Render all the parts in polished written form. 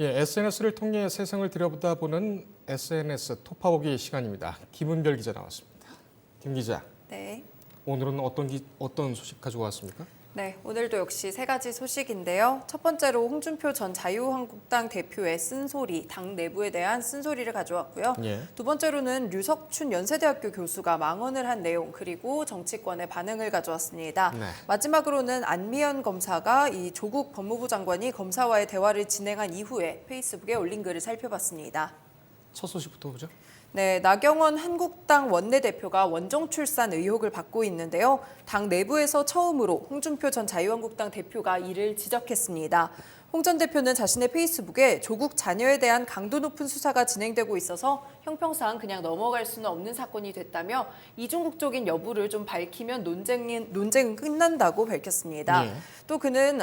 예, SNS를 통해 세상을 들여다보는 SNS 톱파보기 시간입니다. 김은별 기자 나왔습니다. 김 기자, 네. 오늘은 어떤 소식 가지고 왔습니까? 네, 오늘도 역시 세 가지 소식인데요. 첫 번째로 홍준표 전 자유한국당 대표의 쓴소리, 당 내부에 대한 쓴소리를 가져왔고요. 예. 두 번째로는 류석춘 연세대학교 교수가 망언을 한 내용, 그리고 정치권의 반응을 가져왔습니다. 네. 마지막으로는 안미연 검사가 이 조국 법무부 장관이 검사와의 대화를 진행한 이후에 페이스북에 올린 글을 살펴봤습니다. 첫 소식부터 보죠. 네, 나경원 한국당 원내대표가 원정 출산 의혹을 받고 있는데요. 당 내부에서 처음으로 홍준표 전 자유한국당 대표가 이를 지적했습니다. 홍 전 대표는 자신의 페이스북에 조국 자녀에 대한 강도 높은 수사가 진행되고 있어서 형평상 그냥 넘어갈 수는 없는 사건이 됐다며 이중국적인 여부를 좀 밝히면 논쟁은 끝난다고 밝혔습니다. 예. 또 그는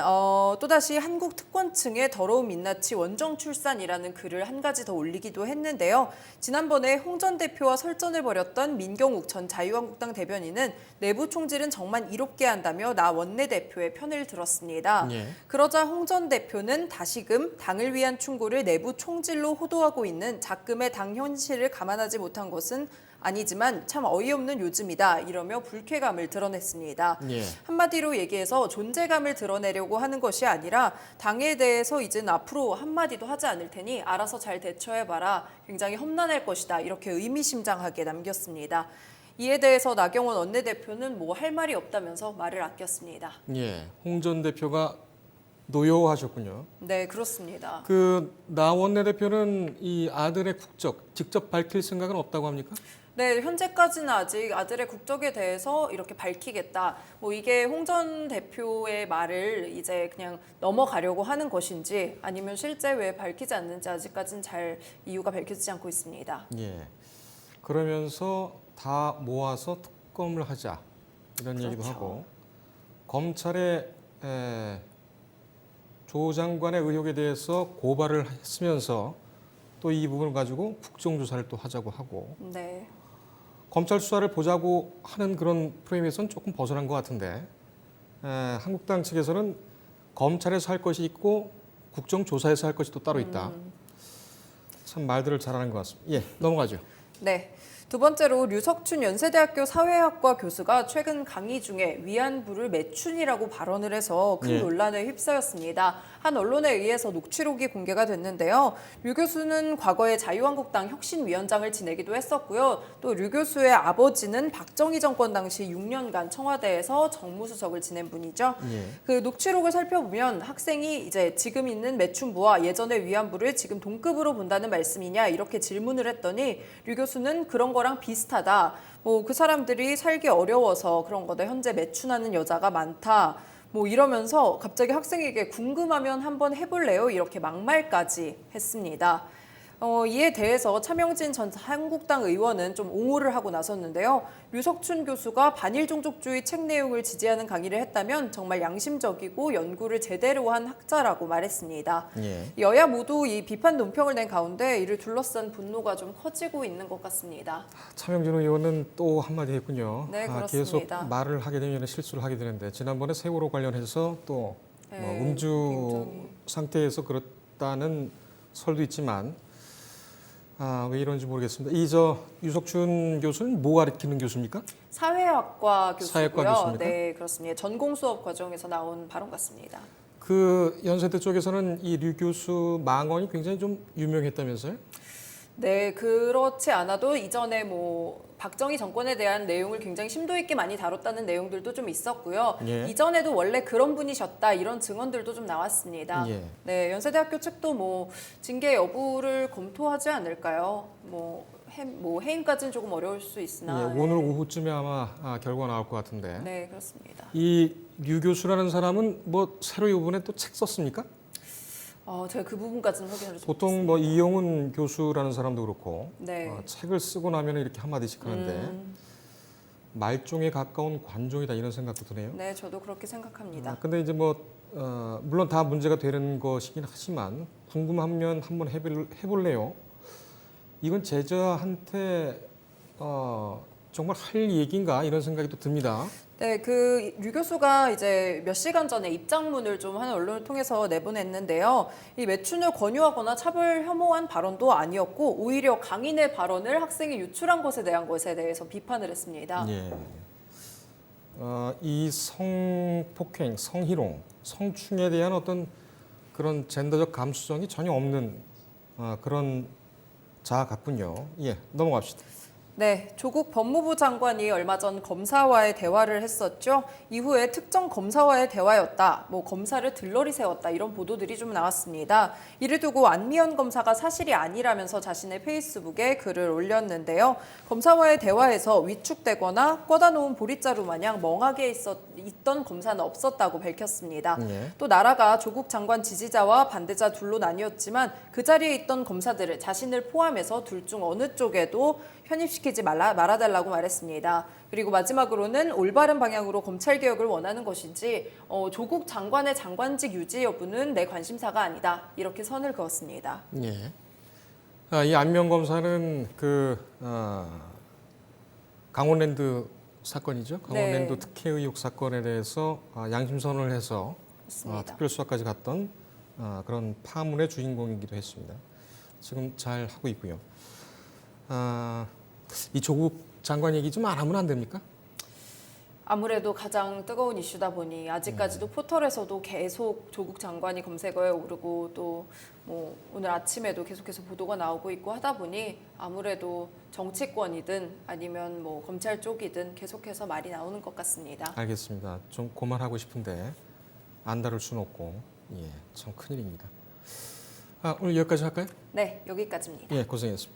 또다시 한국 특권층의 더러운 민낯이 원정 출산이라는 글을 한 가지 더 올리기도 했는데요. 지난번에 홍 전 대표와 설전을 벌였던 민경욱 전 자유한국당 대변인은 내부 총질은 정말 이롭게 한다며 나 원내대표의 편을 들었습니다. 예. 그러자 홍 전 대표는 다시금 당을 위한 충고를 내부 총질로 호도하고 있는 작금의 당 현실을 감안하지 못한 것은 아니지만 참 어이없는 요즘이다 이러며 불쾌감을 드러냈습니다. 예. 한마디로 얘기해서 존재감을 드러내려고 하는 것이 아니라 당에 대해서 이제는 앞으로 한마디도 하지 않을 테니 알아서 잘 대처해봐라. 굉장히 험난할 것이다. 이렇게 의미심장하게 남겼습니다. 이에 대해서 나경원 원내대표는 뭐 할 말이 없다면서 말을 아꼈습니다. 예. 홍 전 대표가 노여워하셨군요. 네, 그렇습니다. 나 원내대표는 이 아들의 국적 직접 밝힐 생각은 없다고 합니까? 네, 현재까지는 아직 아들의 국적에 대해서 이렇게 밝히겠다. 뭐 이게 홍 전 대표의 말을 이제 그냥 넘어가려고 하는 것인지 아니면 실제 왜 밝히지 않는지 아직까지는 잘 이유가 밝혀지지 않고 있습니다. 예. 그러면서 다 모아서 특검을 하자 이런 얘기도 그렇죠. 하고 검찰에 조 장관의 의혹에 대해서 고발을 했으면서 또 이 부분을 가지고 국정조사를 또 하자고 하고 네. 검찰 수사를 보자고 하는 그런 프레임에서는 조금 벗어난 것 같은데 한국당 측에서는 검찰에서 할 것이 있고 국정조사에서 할 것이 또 따로 있다. 참 말들을 잘하는 것 같습니다. 예, 넘어가죠. 네. 두 번째로 류석춘 연세대학교 사회학과 교수가 최근 강의 중에 위안부를 매춘이라고 발언을 해서 큰 예. 논란에 휩싸였습니다. 한 언론에 의해서 녹취록이 공개가 됐는데요. 류 교수는 과거에 자유한국당 혁신위원장을 지내기도 했었고요. 또 류 교수의 아버지는 박정희 정권 당시 6년간 청와대에서 정무수석을 지낸 분이죠. 예. 그 녹취록을 살펴보면 학생이 이제 지금 있는 매춘부와 예전의 위안부를 지금 동급으로 본다는 말씀이냐 이렇게 질문을 했더니 류 교수는 그런 거랑 비슷하다. 뭐 그 사람들이 살기 어려워서 그런 거다. 현재 매춘하는 여자가 많다. 뭐 이러면서 갑자기 학생에게 궁금하면 한번 해볼래요? 이렇게 막말까지 했습니다. 이에 대해서 차명진 전 한국당 의원은 좀 옹호를 하고 나섰는데요. 류석춘 교수가 반일 종족주의 책 내용을 지지하는 강의를 했다면 정말 양심적이고 연구를 제대로 한 학자라고 말했습니다. 예. 여야 모두 이 비판 논평을 낸 가운데 이를 둘러싼 분노가 좀 커지고 있는 것 같습니다. 차명진 의원은 또 한마디 했군요. 네, 계속 그렇습니다. 말을 하게 되면 실수를 하게 되는데 지난번에 세월호 관련해서 또 네, 음주 굉장히. 상태에서 그렇다는 설도 있지만 왜 이런지 모르겠습니다. 유석춘 교수는 뭐 가르치는 교수입니까? 사회학과 교수고요. 사회학과 교수입니까? 네, 그렇습니다. 전공 수업 과정에서 나온 발언 같습니다. 그 연세대 쪽에서는 이 류 교수 망언이 굉장히 좀 유명했다면서요? 네, 그렇지 않아도 이전에 뭐 박정희 정권에 대한 내용을 굉장히 심도 있게 많이 다뤘다는 내용들도 좀 있었고요. 예. 이전에도 원래 그런 분이셨다 이런 증언들도 좀 나왔습니다. 예. 네, 연세대학교 측도 뭐 징계 여부를 검토하지 않을까요? 해임까지는 조금 어려울 수 있으나. 예, 오늘 오후쯤에 아마 결과 나올 것 같은데 네, 그렇습니다. 이 류 교수라는 사람은 뭐 새로 이번에 또 책 썼습니까? 제가 그 부분까지는 확인을 좀 보통 뭐 이용훈 교수라는 사람도 그렇고 네. 책을 쓰고 나면 이렇게 한마디씩 하는데 말종에 가까운 관종이다 이런 생각도 드네요. 네, 저도 그렇게 생각합니다. 근데 이제 물론 다 문제가 되는 것이긴 하지만 궁금하면 한번 해볼래요. 이건 제자한테 정말 할 얘기인가 이런 생각이 또 듭니다. 네, 그 류 교수가 이제 몇 시간 전에 입장문을 좀 한 언론을 통해서 내보냈는데요. 이 매춘을 권유하거나 차별 혐오한 발언도 아니었고 오히려 강인의 발언을 학생이 유출한 것에 대한 것에 대해서 비판을 했습니다. 예. 이 성폭행, 성희롱, 성추행에 대한 어떤 그런 젠더적 감수성이 전혀 없는 그런 자 같군요. 예, 넘어갑시다. 네, 조국 법무부 장관이 얼마 전 검사와의 대화를 했었죠. 이후에 특정 검사와의 대화였다, 뭐 검사를 들러리 세웠다 이런 보도들이 좀 나왔습니다. 이를 두고 안미연 검사가 사실이 아니라면서 자신의 페이스북에 글을 올렸는데요. 검사와의 대화에서 위축되거나 꿔다 놓은 보릿자루 마냥 멍하게 있던 검사는 없었다고 밝혔습니다. 예. 또 나라가 조국 장관 지지자와 반대자 둘로 나뉘었지만 그 자리에 있던 검사들을 자신을 포함해서 둘 중 어느 쪽에도 편입시키지 말아달라고 말했습니다. 그리고 마지막으로는 올바른 방향으로 검찰개혁을 원하는 것인지 조국 장관의 장관직 유지 여부는 내 관심사가 아니다. 이렇게 선을 그었습니다. 예. 이 안명 검사는 강원랜드 사건이죠. 강원랜드 네. 특혜 의혹 사건에 대해서 양심선언을 해서 맞습니다. 특별수사까지 갔던 그런 파문의 주인공이기도 했습니다. 지금 잘 하고 있고요. 이 조국 장관 얘기 좀 안 하면 안 됩니까? 아무래도 가장 뜨거운 이슈다 보니 아직까지도 포털에서도 계속 조국 장관이 검색어에 오르고 또 뭐 오늘 아침에도 계속해서 보도가 나오고 있고 하다 보니 아무래도 정치권이든 아니면 뭐 검찰 쪽이든 계속해서 말이 나오는 것 같습니다. 알겠습니다. 좀 그만하고 싶은데 안 다룰 수는 없고 참 큰일입니다. 오늘 여기까지 할까요? 네, 여기까지입니다. 예, 고생했습니다.